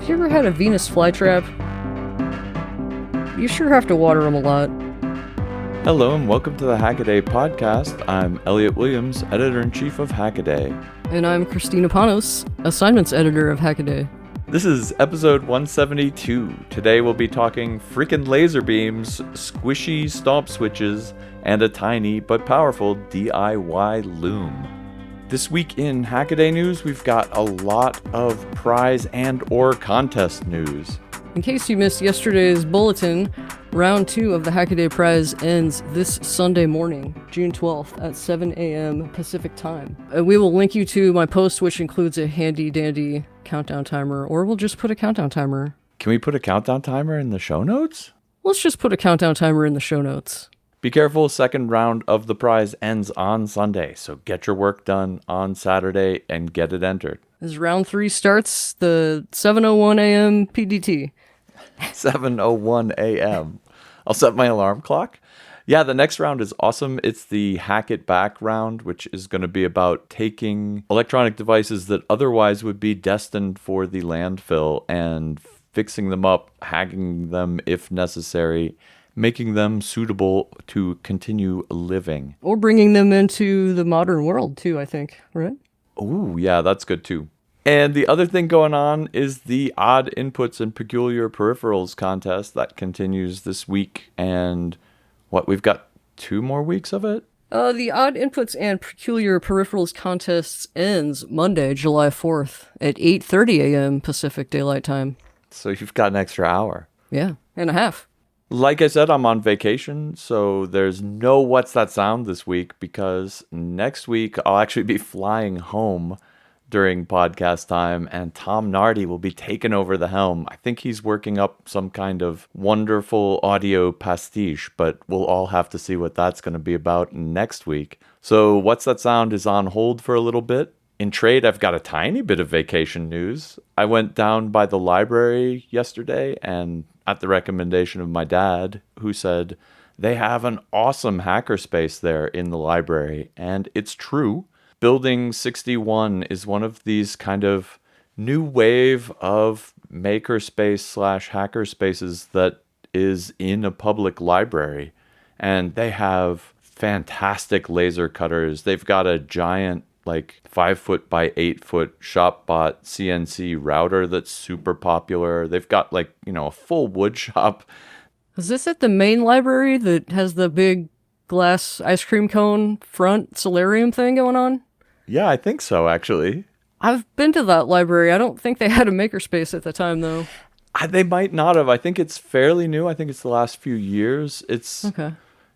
Have you ever had a Venus flytrap? You sure have to water them a lot. Hello and welcome to the Hackaday podcast. I'm Elliot Williams, Editor-in-Chief of Hackaday. And I'm Kristina Panos, Assignments Editor of Hackaday. This is episode 172. Today we'll be talking Frickin laser beams, squishy stomp switches, and a tiny but powerful DIY loom. This week in Hackaday news, we've got a lot of prize and or contest news. In case you missed yesterday's bulletin, round 2 of the Hackaday Prize ends this Sunday morning, June 12th at 7 a.m. Pacific time. We will link you to my post, which includes a handy-dandy countdown timer, or we'll just put a countdown timer. Can we put a countdown timer in the show notes? Let's just put a countdown timer in the show notes. Be careful, second round of the prize ends on Sunday, so get your work done on Saturday and get it entered. As round 3 starts, the 7:01 a.m. PDT. 7:01 a.m. I'll set my alarm clock. Yeah, the next round is awesome. It's the Hack It Back round, which is going to be about taking electronic devices that otherwise would be destined for the landfill and fixing them up, hacking them if necessary, making them suitable to continue living. Or bringing them into the modern world, too, I think, right? Ooh, yeah, that's good, too. And the other thing going on is the Odd Inputs and Peculiar Peripherals contest that continues this week. And we've got 2 more weeks of it? The Odd Inputs and Peculiar Peripherals contest ends Monday, July 4th at 8:30 a.m. Pacific Daylight Time. So you've got an extra hour. Yeah, and a half. Like I said, I'm on vacation, so there's no What's That Sound this week because next week I'll actually be flying home during podcast time, and Tom Nardi will be taking over the helm. I think he's working up some kind of wonderful audio pastiche, but we'll all have to see what that's going to be about next week. So What's That Sound is on hold for a little bit. In trade, I've got a tiny bit of vacation news. I went down by the library yesterday, and at the recommendation of my dad, who said they have an awesome hackerspace there in the library, and it's true. Building 61 is one of these kind of new wave of makerspace / hackerspaces that is in a public library. And they have fantastic laser cutters. They've got a giant, 5-foot by 8-foot ShopBot CNC router that's super popular. They've got a full wood shop. Is this at the main library that has the big glass ice cream cone front solarium thing going on? Yeah, I think so, actually. I've been to that library. I don't think they had a makerspace at the time, though. They might not have. I think it's fairly new. I think it's the last few years. It's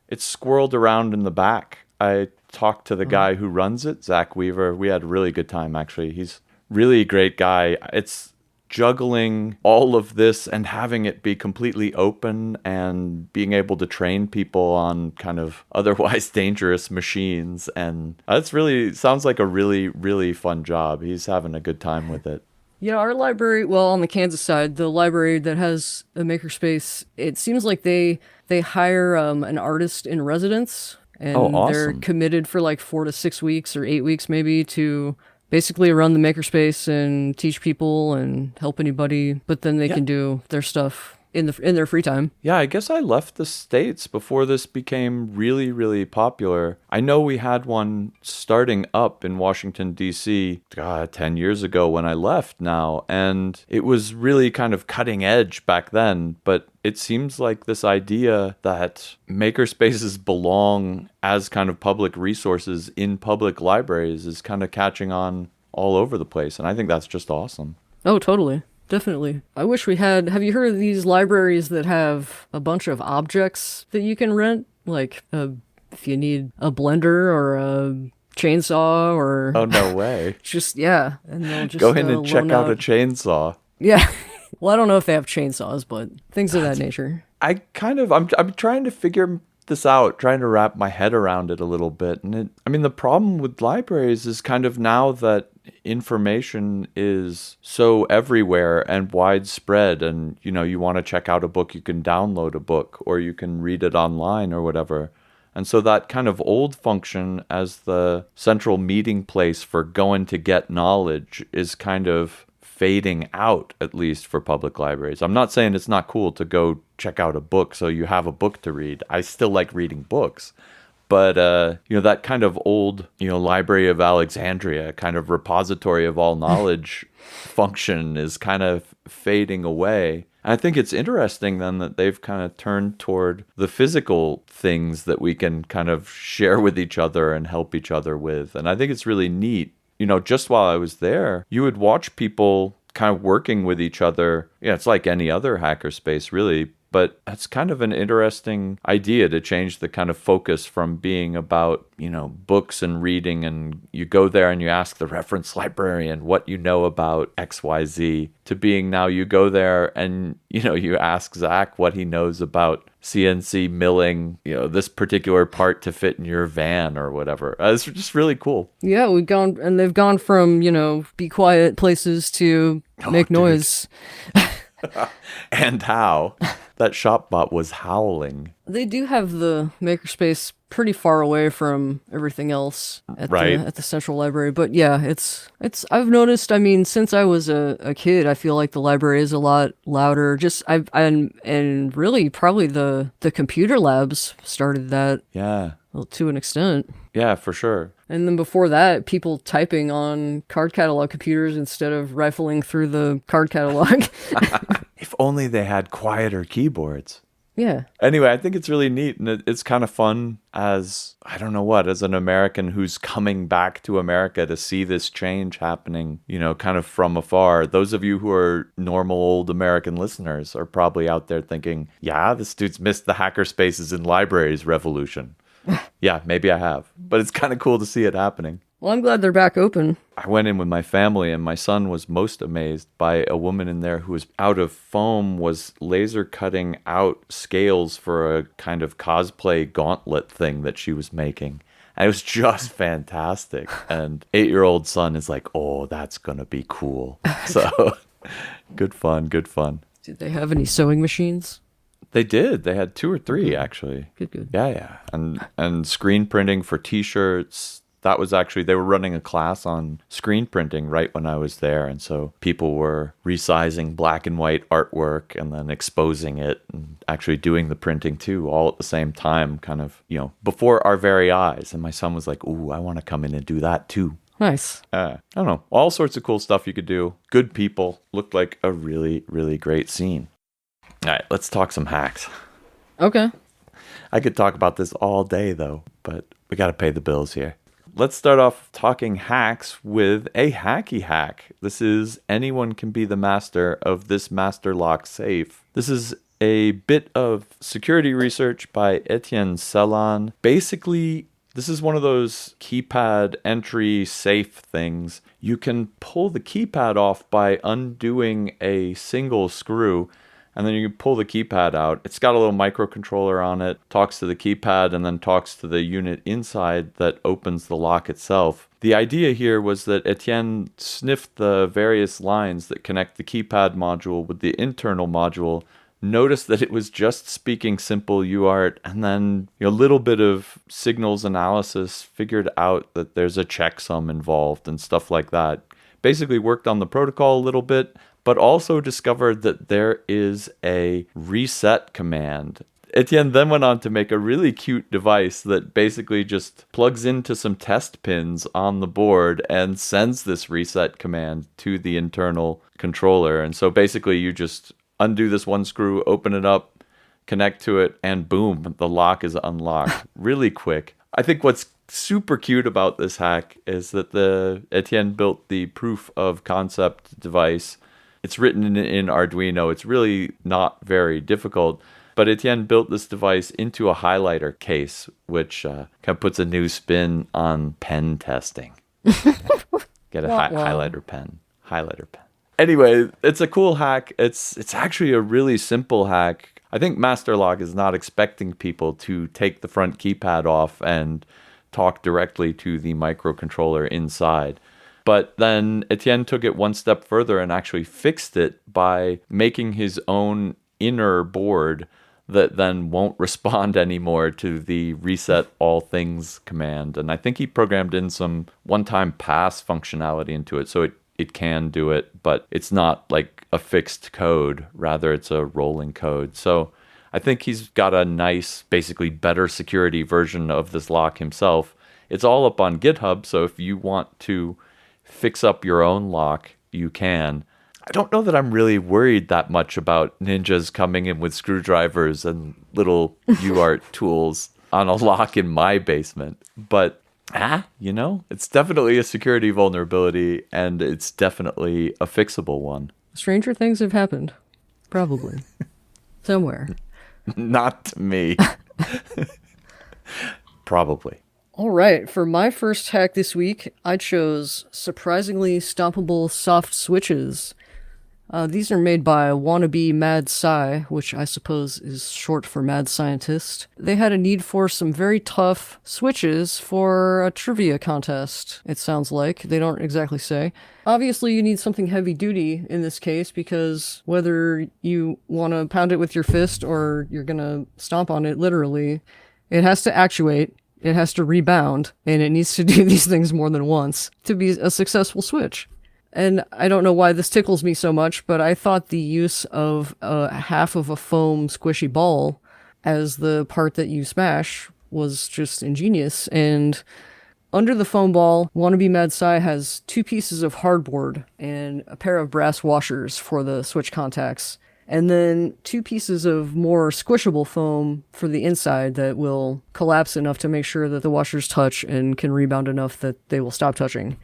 squirreled around in the back. I talked to the guy who runs it, Zach Weaver. We had a really good time, actually. He's really a great guy. It's juggling all of this and having it be completely open and being able to train people on kind of otherwise dangerous machines. And that's really sounds like a really, really fun job. He's having a good time with it. Yeah, our library, well, on the Kansas side, the library that has a makerspace, it seems like they hire an artist in residence. And awesome. They're committed for 4 to 6 weeks or 8 weeks maybe to basically run the makerspace and teach people and help anybody, but then they can do their stuff in their free time. Yeah, I guess I left the States before this became really, really popular. I know we had one starting up in Washington, D.C., 10 years ago when I left now, and it was really kind of cutting edge back then, but it seems like this idea that makerspaces belong as kind of public resources in public libraries is kind of catching on all over the place, and I think that's just awesome. Oh, totally. Definitely. I wish we had... Have you heard of these libraries that have a bunch of objects that you can rent? If you need a blender or a chainsaw or... Oh, no way. And they'll just... Go in and check out a chainsaw. Yeah. Well, I don't know if they have chainsaws, but things of that nature. I'm trying to figure this out, trying to wrap my head around it a little bit. And the problem with libraries is kind of now that information is so everywhere and widespread, and you want to check out a book, you can download a book or you can read it online or whatever. And so that kind of old function as the central meeting place for going to get knowledge is kind of fading out, at least for public libraries. I'm not saying it's not cool to go check out a book so you have a book to read. I still like reading books. But, that kind of old, Library of Alexandria, kind of repository of all knowledge function is kind of fading away. And I think it's interesting then that they've kind of turned toward the physical things that we can kind of share with each other and help each other with. And I think it's really neat. Just while I was there, you would watch people kind of working with each other. Yeah, it's like any other hackerspace, really. But it's kind of an interesting idea to change the kind of focus from being about, books and reading, and you go there and you ask the reference librarian what you know about XYZ, to being now you go there and, you ask Zach what he knows about CNC milling, this particular part to fit in your van or whatever. It's just really cool. Yeah, they've gone from, be quiet places to make noise. And how that shopbot was howling. They do have the makerspace pretty far away from everything else at the central library. But yeah, it's I've noticed, since I was a kid, I feel like the library is a lot louder. And really probably the computer labs started that. Yeah. Well, to an extent. Yeah, for sure. And then before that, people typing on card catalog computers instead of rifling through the card catalog. If only they had quieter keyboards. Yeah. Anyway, I think it's really neat, and it's kind of fun as an American who's coming back to America to see this change happening, kind of from afar. Those of you who are normal old American listeners are probably out there thinking, yeah, this dude's missed the hackerspaces in libraries revolution. Yeah, maybe I have. But it's kind of cool to see it happening. Well, I'm glad they're back open. I went in with my family, and my son was most amazed by a woman in there who was out of foam, was laser cutting out scales for a kind of cosplay gauntlet thing that she was making. And it was just fantastic. And 8-year-old son is like, oh, that's going to be cool. So good fun. Did they have any sewing machines? They did. They had 2 or 3, actually. Good. Yeah. And screen printing for T-shirts. That was actually, they were running a class on screen printing right when I was there. And so people were resizing black and white artwork and then exposing it and actually doing the printing too, all at the same time, kind of, before our very eyes. And my son was like, ooh, I want to come in and do that too. Nice. I don't know. All sorts of cool stuff you could do. Good people. Looked like a really, really great scene. All right, let's talk some hacks. Okay. I could talk about this all day, though, but we got to pay the bills here. Let's start off talking hacks with a hacky hack. This is anyone can be the master of this master lock safe. This is a bit of security research by Etienne Celan. Basically, this is one of those keypad entry safe things. You can pull the keypad off by undoing a single screw, and then you can pull the keypad out. It's got a little microcontroller on it, talks to the keypad, and then talks to the unit inside that opens the lock itself. The idea here was that Etienne sniffed the various lines that connect the keypad module with the internal module, noticed that it was just speaking simple UART, and then a little bit of signals analysis, figured out that there's a checksum involved and stuff like that. Basically worked on the protocol a little bit, but also discovered that there is a reset command. Etienne then went on to make a really cute device that basically just plugs into some test pins on the board and sends this reset command to the internal controller. And so basically you just undo this one screw, open it up, connect to it, and boom, the lock is unlocked really quick. I think what's super cute about this hack is that Etienne built the proof of concept device. It's written in Arduino. It's really not very difficult. But Etienne built this device into a highlighter case, which kind of puts a new spin on pen testing. Get a highlighter pen. Anyway, it's a cool hack. It's actually a really simple hack. I think MasterLock is not expecting people to take the front keypad off and talk directly to the microcontroller inside. But then Etienne took it one step further and actually fixed it by making his own inner board that then won't respond anymore to the reset all things command. And I think he programmed in some one-time pass functionality into it. So it can do it, but it's not like a fixed code. Rather, it's a rolling code. So I think he's got a nice, basically better security version of this lock himself. It's all up on GitHub, so if you want to fix up your own lock, you can. I don't know that I'm really worried that much about ninjas coming in with screwdrivers and little UART tools on a lock in my basement. But, it's definitely a security vulnerability, and it's definitely a fixable one. Stranger things have happened. Probably. Somewhere. Not to me. Probably. All right, for my first hack this week, I chose surprisingly stompable soft switches. These are made by Wannabe Mad Sci, which I suppose is short for Mad Scientist. They had a need for some very tough switches for a trivia contest, it sounds like. They don't exactly say. Obviously, you need something heavy duty in this case, because whether you want to pound it with your fist or you're going to stomp on it literally, it has to actuate. It has to rebound, and it needs to do these things more than once to be a successful switch. And I don't know why this tickles me so much, but I thought the use of half of a foam squishy ball as the part that you smash was just ingenious. And under the foam ball, Wannabe Mad Sci has 2 pieces of hardboard and a pair of brass washers for the switch contacts. And then 2 pieces of more squishable foam for the inside that will collapse enough to make sure that the washers touch and can rebound enough that they will stop touching.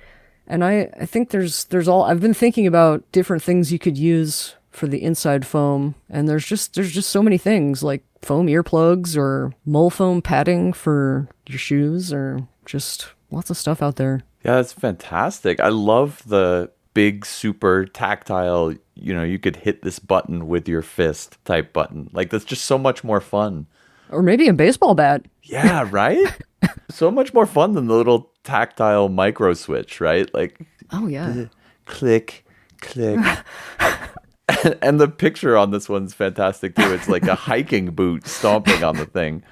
And I think there's I've been thinking about different things you could use for the inside foam, and there's just so many things, like foam earplugs or mole foam padding for your shoes, or just lots of stuff out there. Yeah, that's fantastic. I love the big, super tactile, you could hit this button with your fist type button. Like, that's just so much more fun. Or maybe a baseball bat. Yeah, right? So much more fun than the little tactile micro switch, right? Like, oh yeah, click, click. And the picture on this one's fantastic too. It's like a hiking boot stomping on the thing.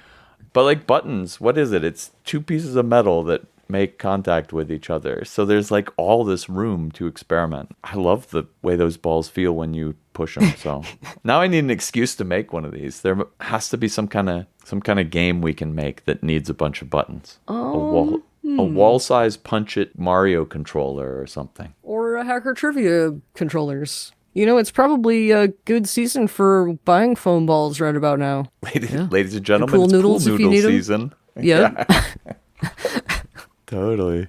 But like buttons, what is it? It's 2 pieces of metal that make contact with each other. So there's like all this room to experiment. I love the way those balls feel when you push them. So now I need an excuse to make one of these. There has to be some kind of game we can make that needs a bunch of buttons. A wall-size punch-it Mario controller or something. Or a Hacker Trivia controllers. It's probably a good season for buying foam balls right about now. Ladies and gentlemen, pool it's noodles pool if you noodle need 'em. season. Yeah. Totally.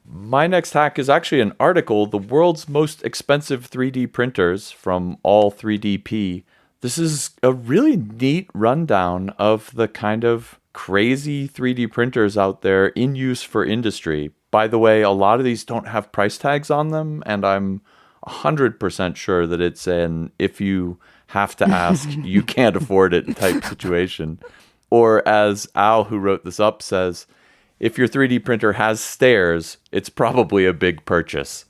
My next hack is actually an article, The World's Most Expensive 3D Printers from All 3DP. This is a really neat rundown of the kind of crazy 3D printers out there in use for industry. By the way, a lot of these don't have price tags on them, and I'm 100% sure that it's an if you have to ask, you can't afford it type situation. Or as Al, who wrote this up, says, if your 3D printer has stairs, it's probably a big purchase.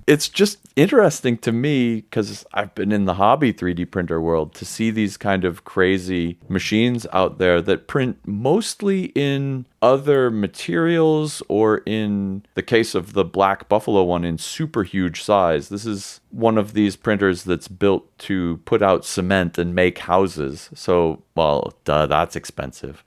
It's just interesting to me, because I've been in the hobby 3D printer world, to see these kind of crazy machines out there that print mostly in other materials, or in the case of the Black Buffalo one, in super huge size. This is one of these printers that's built to put out cement and make houses. So, well, that's expensive.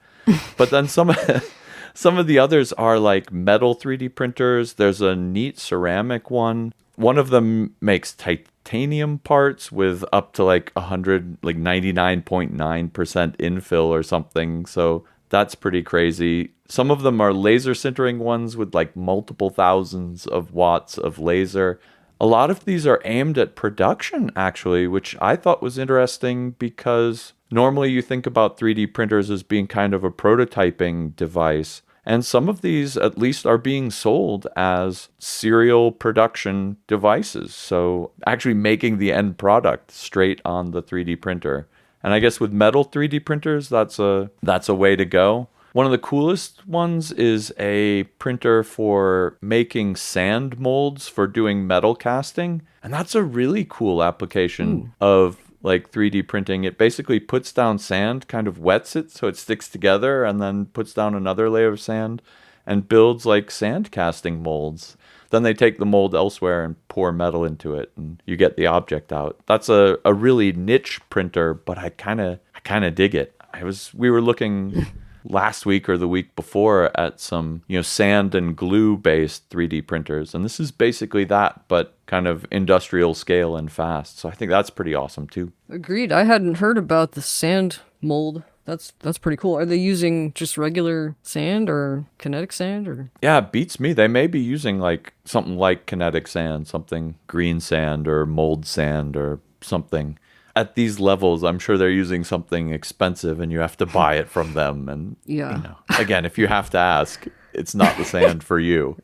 But then some of the others are like metal 3D printers. There's a neat ceramic one. One of them makes titanium parts with up to like 99.9% infill or something. So that's pretty crazy. Some of them are laser sintering ones with like multiple thousands of watts of laser. A lot of these are aimed at production, actually, which I thought was interesting, because normally you think about 3D printers as being kind of a prototyping device. And some of these, at least, are being sold as serial production devices. So actually making the end product straight on the 3D printer. And I guess with metal 3D printers, that's a way to go. One of the coolest ones is a printer for making sand molds for doing metal casting. And that's a really cool application of like 3D printing. It basically puts down sand, kind of wets it so it sticks together, and then puts down another layer of sand and builds like sand casting molds. Then they take the mold elsewhere and pour metal into it, and you get the object out. That's a really niche printer, but I kind of dig it. We were looking last week or the week before at some, sand and glue based 3D printers, and this is basically that, but kind of industrial scale and fast. So I think that's pretty awesome too. Agreed. I hadn't heard about the sand mold. That's pretty cool. Are they using just regular sand or kinetic sand or? Yeah, it beats me. They may be using like something like kinetic sand, something green sand or mold sand or something. At these levels, I'm sure they're using something expensive and you have to buy it from them. And yeah, again, if you have to ask, it's not the sand for you.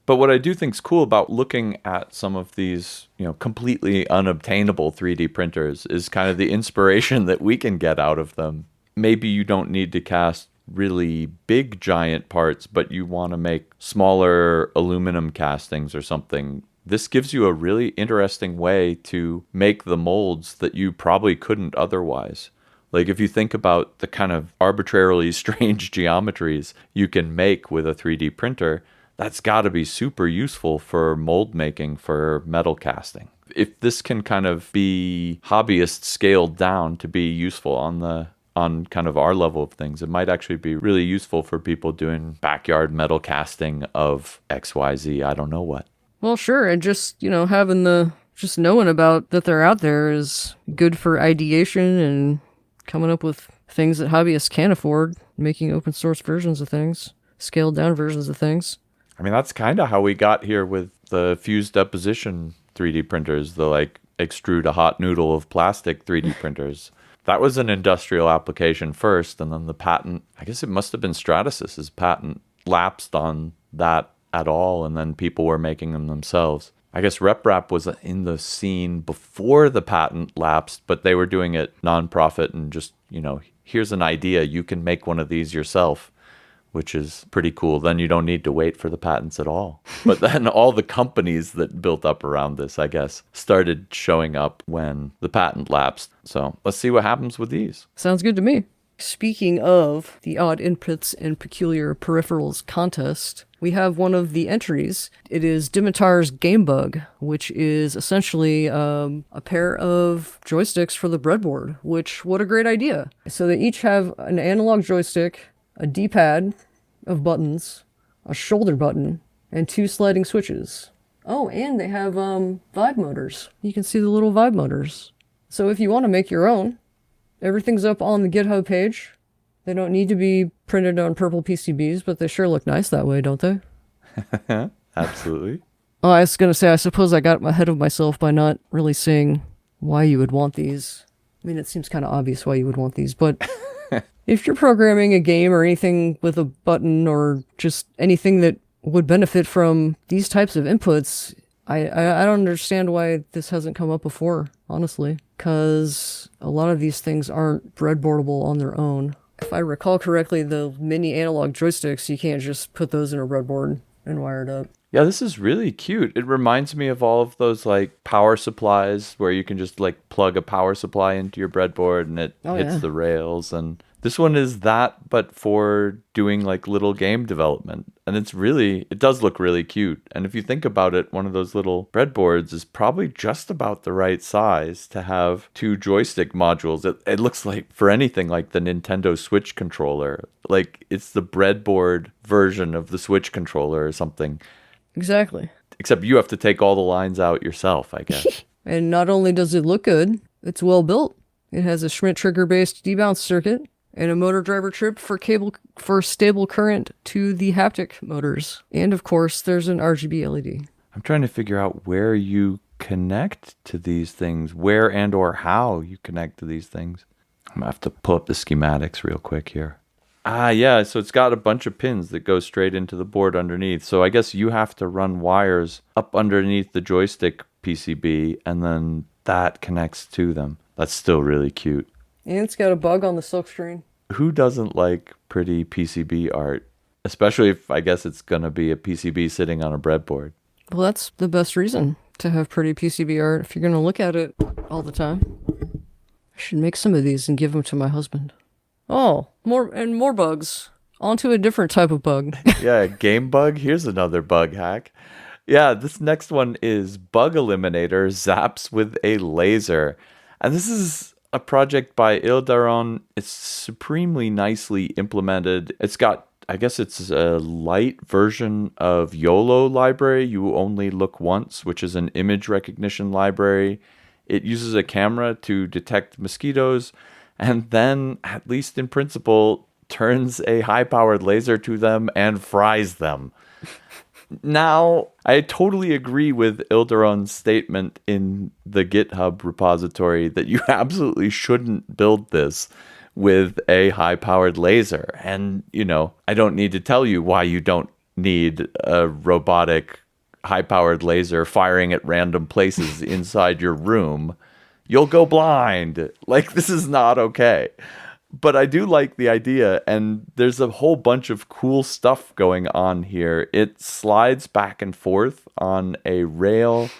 But what I do think is cool about looking at some of these, completely unobtainable 3D printers is kind of the inspiration that we can get out of them. Maybe you don't need to cast really big giant parts, but you want to make smaller aluminum castings or something. This gives you a really interesting way to make the molds that you probably couldn't otherwise. Like if you think about the kind of arbitrarily strange geometries you can make with a 3D printer, that's got to be super useful for mold making for metal casting. If this can kind of be hobbyist scaled down to be useful on kind of our level of things, it might actually be really useful for people doing backyard metal casting of XYZ, I don't know what. Well, sure, and just, just knowing about that they're out there is good for ideation and coming up with things that hobbyists can't afford, making open source versions of things, scaled down versions of things. I mean, that's kind of how we got here with the fused deposition 3D printers, the like extrude a hot noodle of plastic 3D printers. That was an industrial application first, and then the patent, I guess it must have been Stratasys's patent, lapsed on that at all, and then people were making them themselves. I guess RepRap was in the scene before the patent lapsed, but they were doing it nonprofit and just, here's an idea, you can make one of these yourself, which is pretty cool. Then you don't need to wait for the patents at all. But then all the companies that built up around this, I guess, started showing up when the patent lapsed. So let's see what happens with these. Sounds good to me. Speaking of the odd inputs and peculiar peripherals contest, we have one of the entries. It is Dimitar's Game Bug, which is essentially a pair of joysticks for the breadboard, which, what a great idea. So they each have an analog joystick, a D-pad of buttons, a shoulder button, and 2 sliding switches. Oh, and they have vibe motors. You can see the little vibe motors. So if you want to make your own, everything's up on the GitHub page. They don't need to be printed on purple PCBs, but they sure look nice that way, don't they? Absolutely. Oh, I was going to say, I suppose I got ahead of myself by not really saying why you would want these. I mean, it seems kind of obvious why you would want these, but if you're programming a game or anything with a button or just anything that would benefit from these types of inputs, I don't understand why this hasn't come up before, honestly, because a lot of these things aren't breadboardable on their own. If I recall correctly, the mini analog joysticks, you can't just put those in a breadboard and wire it up. Yeah, this is really cute. It reminds me of all of those like power supplies where you can just like plug a power supply into your breadboard and it hits the rails. And this one is that, but for doing like little game development. And it does look really cute. And if you think about it, one of those little breadboards is probably just about the right size to have 2 joystick modules. It looks like for anything like the Nintendo Switch controller. Like it's the breadboard version of the Switch controller or something. Exactly. Except you have to take all the lines out yourself, I guess. And not only does it look good, it's well built. It has a Schmidt trigger-based debounce circuit and a motor driver chip for stable current to the haptic motors. And of course, there's an RGB LED. I'm trying to figure out where you connect to these things, where and or how you connect to these things. I'm going to have to pull up the schematics real quick here. Yeah, so it's got a bunch of pins that go straight into the board underneath. So I guess you have to run wires up underneath the joystick PCB, and then that connects to them. That's still really cute. And it's got a bug on the silkscreen. Who doesn't like pretty PCB art? Especially if I guess it's going to be a PCB sitting on a breadboard. Well, that's the best reason to have pretty PCB art if you're going to look at it all the time. I should make some of these and give them to my husband. Oh, more bugs. On to a different type of bug. Yeah, game bug. Here's another bug hack. Yeah, this next one is Bug Eliminator Zaps with a Laser. And this is a project by Ildaron. It's supremely nicely implemented. It's got, I guess it's a light version of YOLO library, You Only Look Once, which is an image recognition library. It uses a camera to detect mosquitoes and then, at least in principle, turns a high-powered laser to them and fries them. Now, I totally agree with Ilderon's statement in the GitHub repository that you absolutely shouldn't build this with a high-powered laser. And, I don't need to tell you why you don't need a robotic high-powered laser firing at random places inside your room. You'll go blind. Like, this is not okay. But I do like the idea, and there's a whole bunch of cool stuff going on here. It slides back and forth on a rail.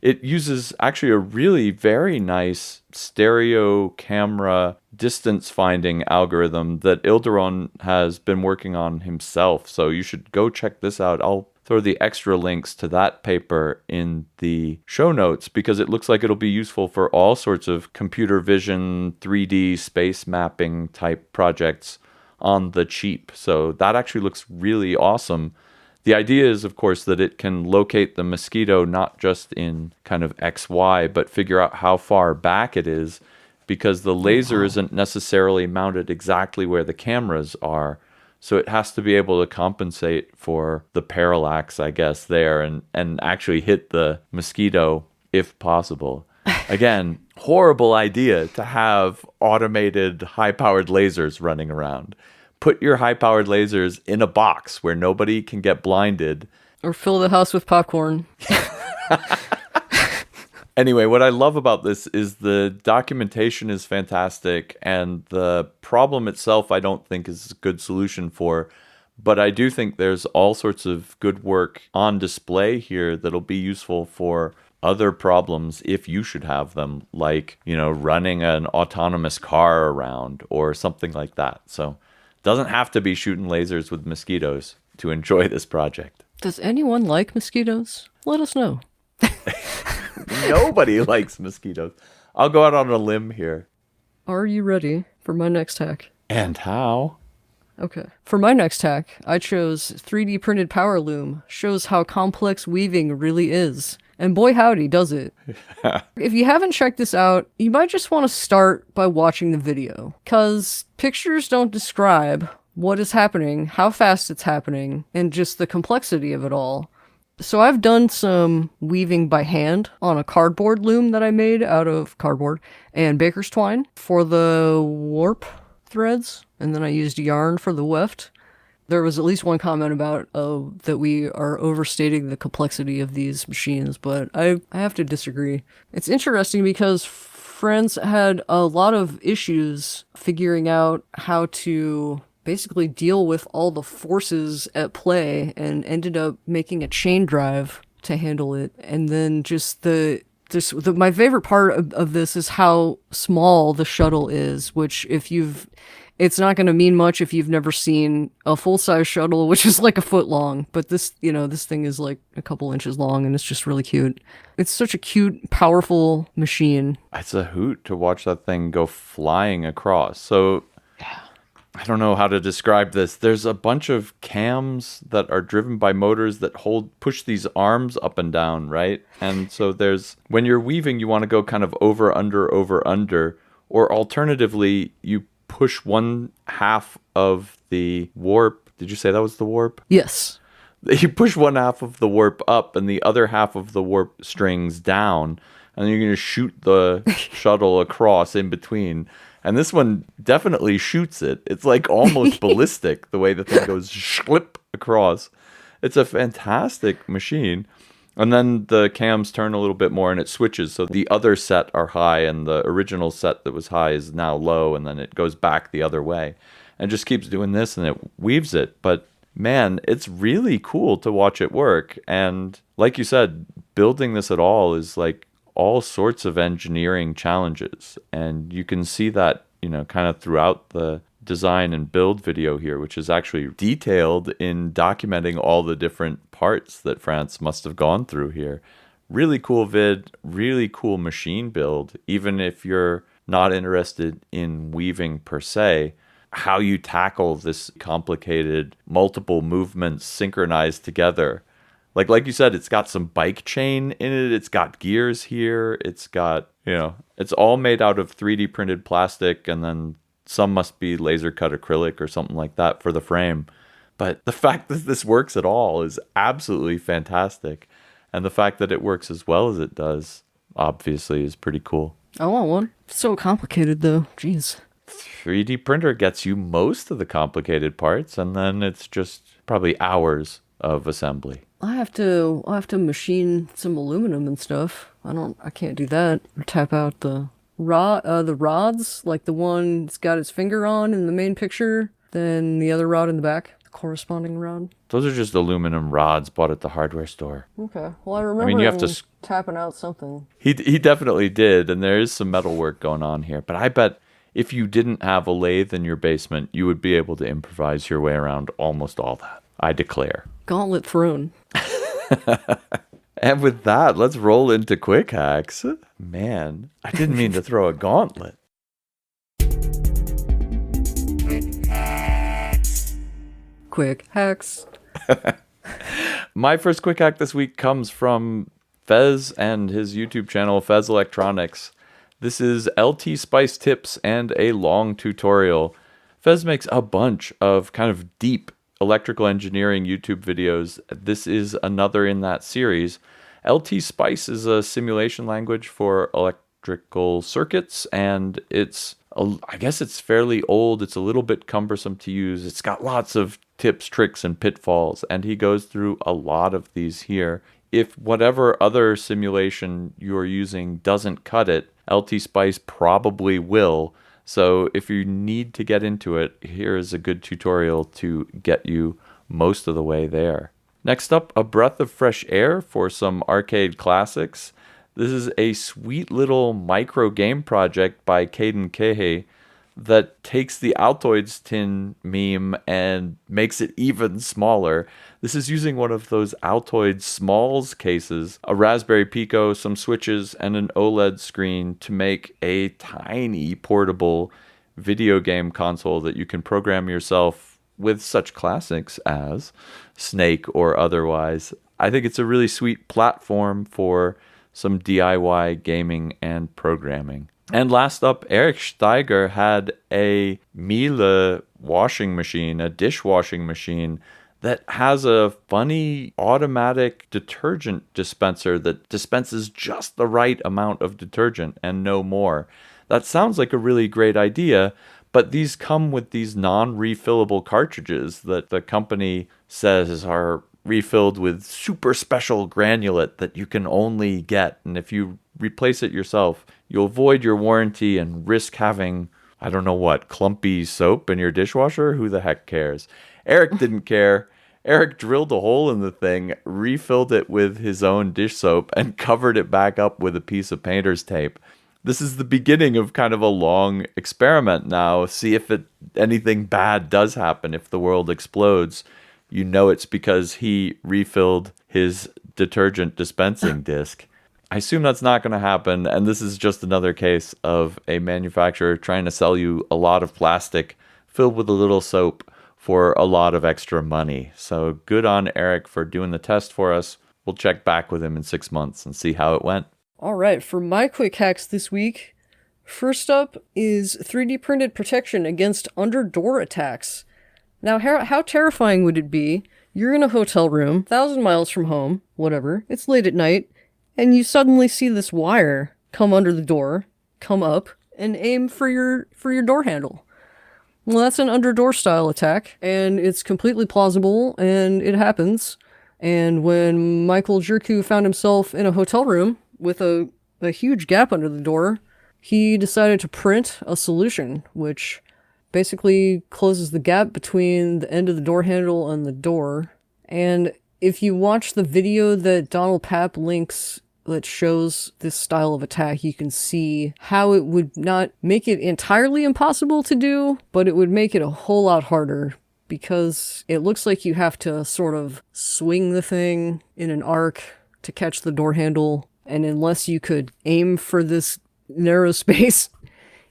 It uses actually a really very nice stereo camera distance finding algorithm that Ilderon has been working on himself. So you should go check this out. I'll throw the extra links to that paper in the show notes because it looks like it'll be useful for all sorts of computer vision, 3D space mapping type projects on the cheap. So that actually looks really awesome. The idea is, of course, that it can locate the mosquito not just in kind of XY, but figure out how far back it is because the laser isn't necessarily mounted exactly where the cameras are. So it has to be able to compensate for the parallax, I guess, there and actually hit the mosquito if possible. Again, horrible idea to have automated high-powered lasers running around. Put your high-powered lasers in a box where nobody can get blinded. Or fill the house with popcorn. Anyway, what I love about this is the documentation is fantastic, and the problem itself I don't think is a good solution for, but I do think there's all sorts of good work on display here that'll be useful for other problems if you should have them, like, running an autonomous car around or something like that. So it doesn't have to be shooting lasers with mosquitoes to enjoy this project. Does anyone like mosquitoes? Let us know. Nobody likes mosquitoes. I'll go out on a limb here. Are you ready for my next hack? And how? Okay. For my next hack, I chose 3D printed power loom. Shows how complex weaving really is. And boy howdy, does it. If you haven't checked this out, you might just want to start by watching the video. Because pictures don't describe what is happening, how fast it's happening, and just the complexity of it all. So I've done some weaving by hand on a cardboard loom that I made out of cardboard and baker's twine for the warp threads, and then I used yarn for the weft. There was at least one comment about that we are overstating the complexity of these machines, but I have to disagree. It's interesting because friends had a lot of issues figuring out how to basically deal with all the forces at play and ended up making a chain drive to handle it. And then my favorite part of this is how small the shuttle is, which it's not going to mean much if you've never seen a full-size shuttle, which is like a foot long, but this thing is like a couple inches long and it's just really cute. It's such a cute, powerful machine. It's a hoot to watch that thing go flying across. So I don't know how to describe this. There's a bunch of cams that are driven by motors that push these arms up and down, right? And so when you're weaving, you want to go kind of over, under, or alternatively, you push one half of the warp. Did you say that was the warp? Yes. You push one half of the warp up and the other half of the warp strings down, and you're going to shoot the shuttle across in between. And this one definitely shoots it. It's like almost ballistic, the way the thing goes slip across. It's a fantastic machine. And then the cams turn a little bit more and it switches. So the other set are high and the original set that was high is now low. And then it goes back the other way and just keeps doing this and it weaves it. But man, it's really cool to watch it work. And like you said, building this at all is like all sorts of engineering challenges, and you can see that kind of throughout the design and build video here, which is actually detailed in documenting all the different parts that France must have gone through here. Really cool vid, really cool machine build, even if you're not interested in weaving per se. How you tackle this complicated multiple movements synchronized together. Like you said, it's got some bike chain in it. It's got gears here. It's got, it's all made out of 3D printed plastic, and then some must be laser cut acrylic or something like that for the frame. But the fact that this works at all is absolutely fantastic. And the fact that it works as well as it does, obviously, is pretty cool. I want one. It's so complicated, though. Jeez. 3D printer gets you most of the complicated parts, and then it's just probably hours of assembly. I have to machine some aluminum and stuff. I can't do that. Or tap out the rods, like the one that's got its finger on in the main picture, then the other rod in the back, the corresponding rod. Those are just aluminum rods bought at the hardware store. Okay. Well, I remember you have to tapping out something. He definitely did, and there is some metal work going on here. But I bet if you didn't have a lathe in your basement, you would be able to improvise your way around almost all that. I declare. Gauntlet thrown. And with that, let's roll into quick hacks. Man, I didn't mean to throw a gauntlet. Quick hacks. My first quick hack this week comes from Fez and his YouTube channel, Fez Electronics. This is LTSpice tips and a long tutorial. Fez makes a bunch of kind of deep electrical engineering YouTube videos. This is another in that series. LTSpice is a simulation language for electrical circuits, and I guess it's fairly old. It's a little bit cumbersome to use. It's got lots of tips, tricks, and pitfalls, and he goes through a lot of these here. If whatever other simulation you're using doesn't cut it, LTSpice probably will. So if you need to get into it, here is a good tutorial to get you most of the way there. Next up, a breath of fresh air for some arcade classics. This is a sweet little micro game project by Caden Kehe that takes the Altoids tin meme and makes it even smaller. This is using one of those Altoid Smalls cases, a Raspberry Pico, some switches, and an OLED screen to make a tiny portable video game console that you can program yourself with such classics as Snake or otherwise. I think it's a really sweet platform for some DIY gaming and programming. And last up, Eric Steiger had a Miele washing machine, a dishwashing machine that has a funny automatic detergent dispenser that dispenses just the right amount of detergent and no more. That sounds like a really great idea, but these come with these non-refillable cartridges that the company says are refilled with super special granulate that you can only get. And if you replace it yourself, you'll void your warranty and risk having, I don't know what, clumpy soap in your dishwasher? Who the heck cares? Eric didn't care. Eric drilled a hole in the thing, refilled it with his own dish soap, and covered it back up with a piece of painter's tape. This is the beginning of kind of a long experiment now. See if anything bad does happen, if the world explodes. You know it's because he refilled his detergent dispensing disc. I assume that's not going to happen, and this is just another case of a manufacturer trying to sell you a lot of plastic filled with a little soap for a lot of extra money. So good on Eric for doing the test for us. We'll check back with him in 6 months and see how it went. All right, for my quick hacks this week, first up is 3D printed protection against under-door attacks. Now, how terrifying would it be? You're in a hotel room, 1,000 miles from home, whatever, it's late at night, and you suddenly see this wire come under the door, come up, and aim for your door handle. Well, that's an under-door style attack, and it's completely plausible, and it happens. And when Michael Jerku found himself in a hotel room with a huge gap under the door, he decided to print a solution, which basically closes the gap between the end of the door handle and the door. And if you watch the video that Donald Papp links that shows this style of attack, you can see how it would not make it entirely impossible to do, but it would make it a whole lot harder, because it looks like you have to sort of swing the thing in an arc to catch the door handle, and unless you could aim for this narrow space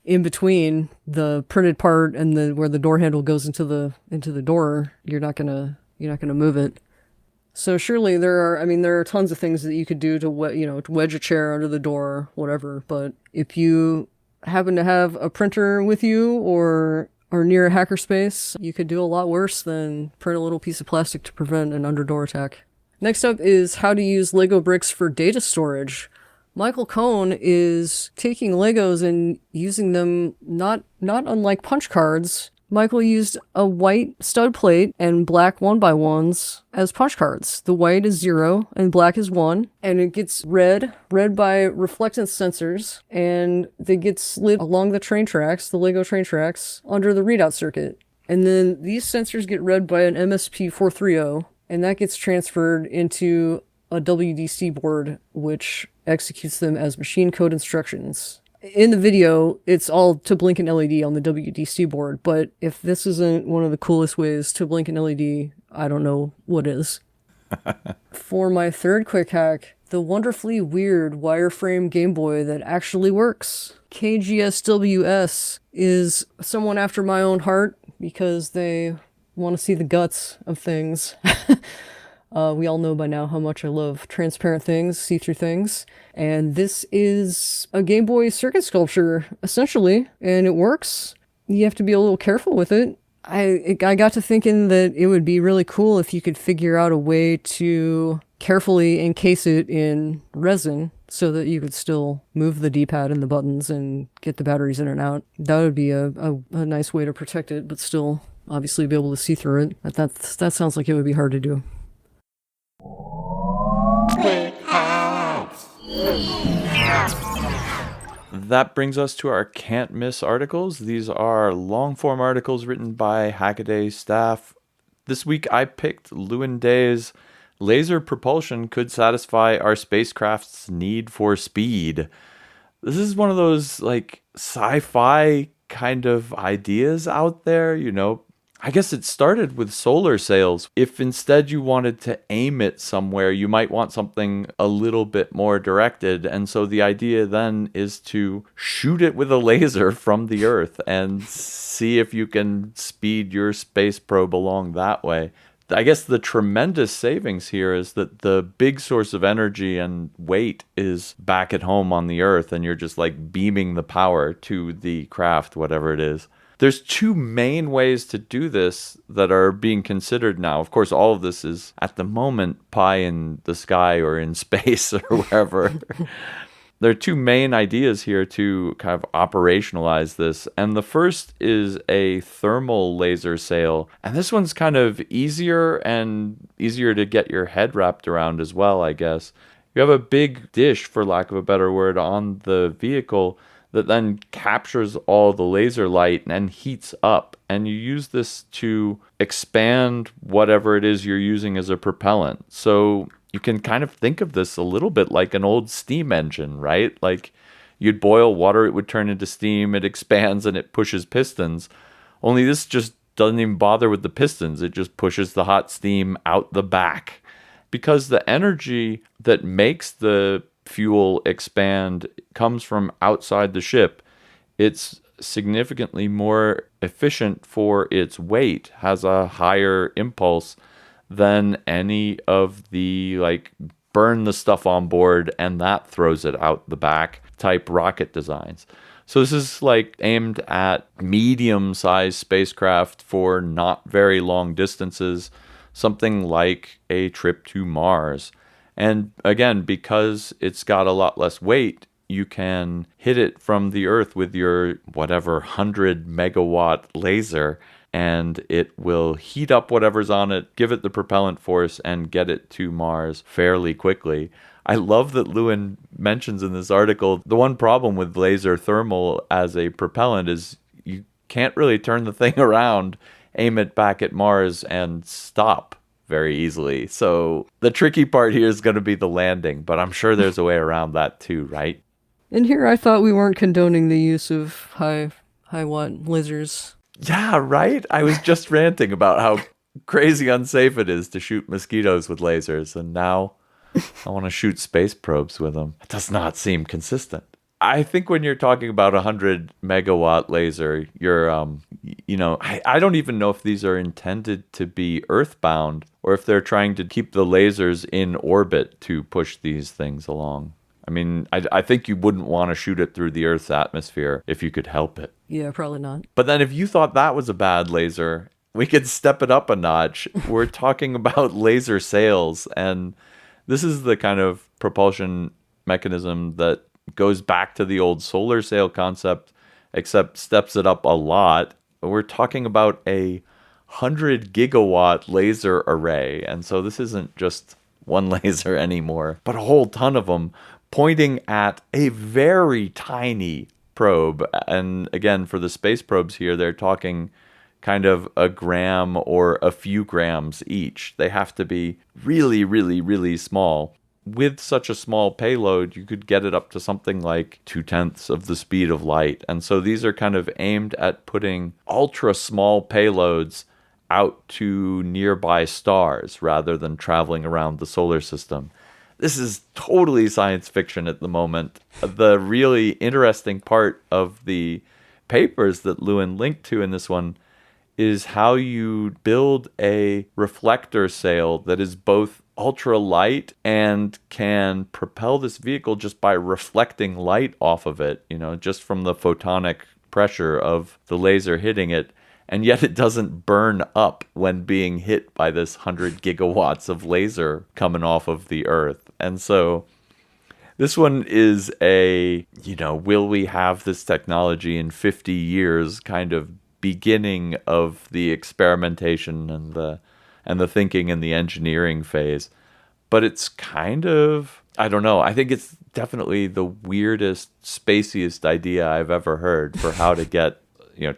in between the printed part and the where the door handle goes into the door, you're not gonna move it. So surely there are tons of things that you could do to wedge a chair under the door, whatever. But if you happen to have a printer with you or are near a hackerspace, you could do a lot worse than print a little piece of plastic to prevent an under-door attack. Next up is how to use Lego bricks for data storage. Michael Cohn is taking Legos and using them not unlike punch cards. Michael used a white stud plate and black 1x1s as punch cards. The white is 0 and black is 1, and it gets read by reflectance sensors, and they get slid along the the Lego train tracks, under the readout circuit. And then these sensors get read by an MSP430, and that gets transferred into a WDC board, which executes them as machine code instructions. In the video, it's all to blink an LED on the WDC board, but if this isn't one of the coolest ways to blink an LED, I don't know what is. For my third quick hack, the wonderfully weird wireframe Game Boy that actually works. KGSWS is someone after my own heart because they want to see the guts of things. We all know by now how much I love transparent things, see-through things. And this is a Game Boy circuit sculpture, essentially, and it works. You have to be a little careful with it. I got to thinking that it would be really cool if you could figure out a way to carefully encase it in resin so that you could still move the D-pad and the buttons and get the batteries in and out. That would be a nice way to protect it, but still obviously be able to see through it. That sounds like it would be hard to do. That brings us to our can't miss articles. These are long form articles written by Hackaday staff. This week I picked Lewin Day's Laser Propulsion Could Satisfy Our Spacecraft's Need for Speed. This is one of those like sci-fi kind of ideas out there, I guess it started with solar sails. If instead you wanted to aim it somewhere, you might want something a little bit more directed. And so the idea then is to shoot it with a laser from the Earth and see if you can speed your space probe along that way. I guess the tremendous savings here is that the big source of energy and weight is back at home on the Earth, and you're just like beaming the power to the craft, whatever it is. There's two main ways to do this that are being considered now. Of course, all of this is at the moment pie in the sky or in space or wherever. There are two main ideas here to kind of operationalize this. And the first is a thermal laser sail. And this one's kind of easier to get your head wrapped around as well, I guess. You have a big dish, for lack of a better word, on the vehicle that then captures all the laser light and heats up. And you use this to expand whatever it is you're using as a propellant. So you can kind of think of this a little bit like an old steam engine, right? Like you'd boil water, it would turn into steam, it expands and it pushes pistons. Only this just doesn't even bother with the pistons. It just pushes the hot steam out the back. Because the energy that makes the fuel expand comes from outside the ship, it's significantly more efficient for its weight, has a higher impulse than any of the like burn the stuff on board and that throws it out the back type rocket designs. So this is like aimed at medium-sized spacecraft for not very long distances, something like a trip to Mars. And again, because it's got a lot less weight, you can hit it from the Earth with your whatever 100 megawatt laser, and it will heat up whatever's on it, give it the propellant force, and get it to Mars fairly quickly. I love that Lewin mentions in this article, the one problem with laser thermal as a propellant is you can't really turn the thing around, aim it back at Mars, and stop very easily. So the tricky part here is going to be the landing, but I'm sure there's a way around that too, right? And here I thought we weren't condoning the use of high watt lasers. Yeah, right? I was just ranting about how crazy unsafe it is to shoot mosquitoes with lasers, and now I want to shoot space probes with them. It does not seem consistent. I think when you're talking about 100 megawatt laser, you're, I don't even know if these are intended to be earthbound or if they're trying to keep the lasers in orbit to push these things along. I mean, I think you wouldn't want to shoot it through the Earth's atmosphere if you could help it. Yeah, probably not. But then if you thought that was a bad laser, we could step it up a notch. We're talking about laser sails, and this is the kind of propulsion mechanism that goes back to the old solar sail concept, except steps it up a lot. We're talking about a 100 gigawatt laser array, and so this isn't just one laser anymore, but a whole ton of them pointing at a very tiny probe. And again, for the space probes here, they're talking kind of a gram or a few grams each. They have to be really, really, really small. With such a small payload, you could get it up to something like 0.2 of the speed of light. And so these are kind of aimed at putting ultra small payloads out to nearby stars rather than traveling around the solar system. This is totally science fiction at the moment. The really interesting part of the papers that Lewin linked to in this one is how you build a reflector sail that is both ultra light and can propel this vehicle just by reflecting light off of it, just from the photonic pressure of the laser hitting it. And yet it doesn't burn up when being hit by this 100 gigawatts of laser coming off of the Earth. And so this one is a, will we have this technology in 50 years kind of beginning of the experimentation and the thinking and the engineering phase. But it's kind of, I don't know, I think it's definitely the weirdest, spaciest idea I've ever heard for how to get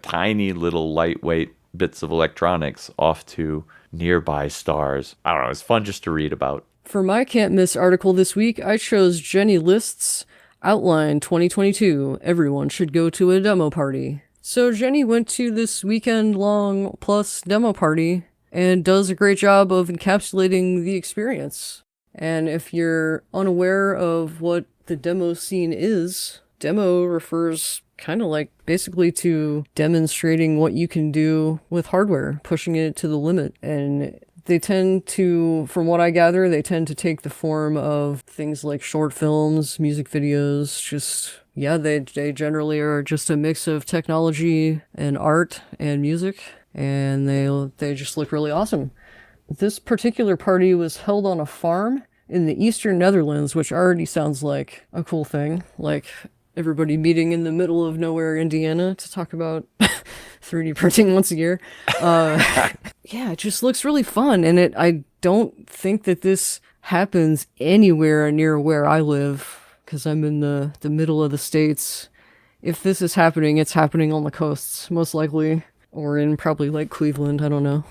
tiny little lightweight bits of electronics off to nearby stars. I don't know, it's fun just to read about. For my can't miss article this week, I chose Jenny List's Outline 2022. Everyone should go to a demo party. So Jenny went to this weekend-long plus demo party and does a great job of encapsulating the experience. And if you're unaware of what the demo scene is, demo refers kind of like basically to demonstrating what you can do with hardware, pushing it to the limit. And they tend to, from what I gather, they tend to take the form of things like short films, music videos, they generally are just a mix of technology and art and music, and they just look really awesome. This particular party was held on a farm in the eastern Netherlands, which already sounds like a cool thing, like everybody meeting in the middle of nowhere, Indiana, to talk about 3D printing once a year. Yeah, it just looks really fun, and I don't think that this happens anywhere near where I live, because I'm in the middle of the States. If this is happening, it's happening on the coasts, most likely, or in probably like Cleveland, I don't know.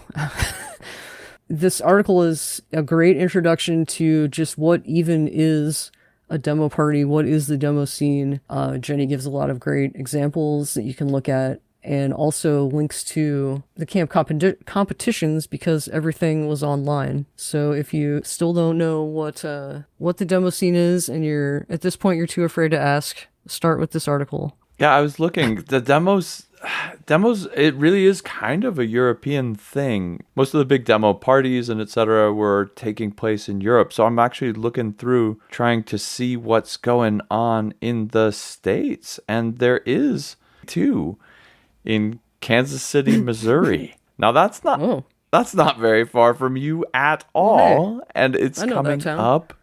This article is a great introduction to just what even is a demo party, what is the demo scene. Jenny gives a lot of great examples that you can look at, and also links to the camp competitions, because everything was online. So if you still don't know what the demo scene is, and at this point you're too afraid to ask, start with this article. Yeah, I was looking. The demos, it really is kind of a European thing. Most of the big demo parties and etc. were taking place in Europe. So I'm actually looking through trying to see what's going on in the States. And there is too, in Kansas City, Missouri. Now that's not very far from you at all. Hey, and it's coming up.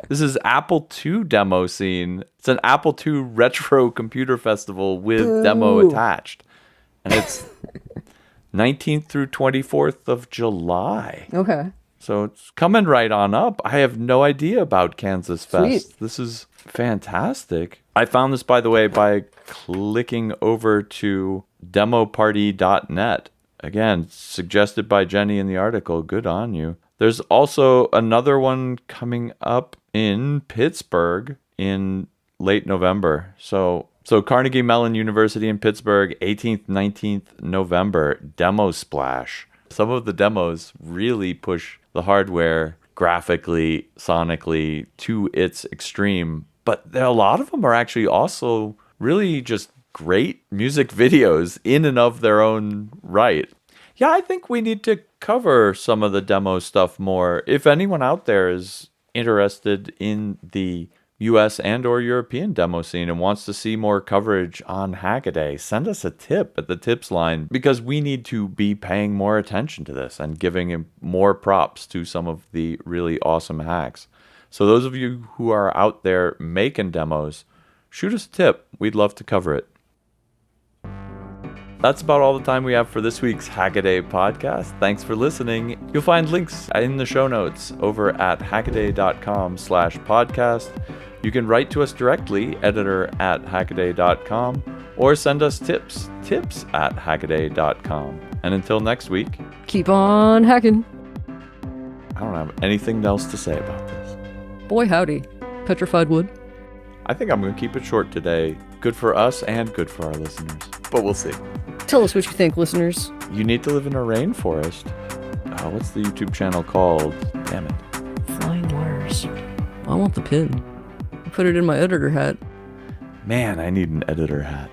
This is Apple II demo scene. It's an Apple II retro computer festival with demo attached. And it's 19th through 24th of July. Okay. So it's coming right on up. I have no idea about Kansas Fest. Sweet. This is fantastic. I found this, by the way, by clicking over to demoparty.net. Again, suggested by Jenny in the article. Good on you. There's also another one coming up in Pittsburgh in late November. So Carnegie Mellon University in Pittsburgh, 18th, 19th November, Demo Splash. Some of the demos really push the hardware graphically, sonically to its extreme. But a lot of them are actually also really just great music videos in and of their own right. Yeah, I think we need to cover some of the demo stuff more. If anyone out there is interested in the US and or European demo scene and wants to see more coverage on Hackaday, send us a tip at the tips line, because we need to be paying more attention to this and giving more props to some of the really awesome hacks. So those of you who are out there making demos, shoot us a tip. We'd love to cover it. That's about all the time we have for this week's Hackaday podcast. Thanks for listening. You'll find links in the show notes over at hackaday.com/podcast. You can write to us directly, editor@hackaday.com, or send us tips@hackaday.com. And until next week, Keep on hacking. I don't have anything else to say about this. Boy howdy. Petrified wood. I think I'm going to keep it short today. Good for us and good for our listeners. But we'll see. Tell us what you think, listeners. You need to live in a rainforest. What's the YouTube channel called? Damn it. Flying wires. I want the pin. I put it in my editor hat. Man, I need an editor hat.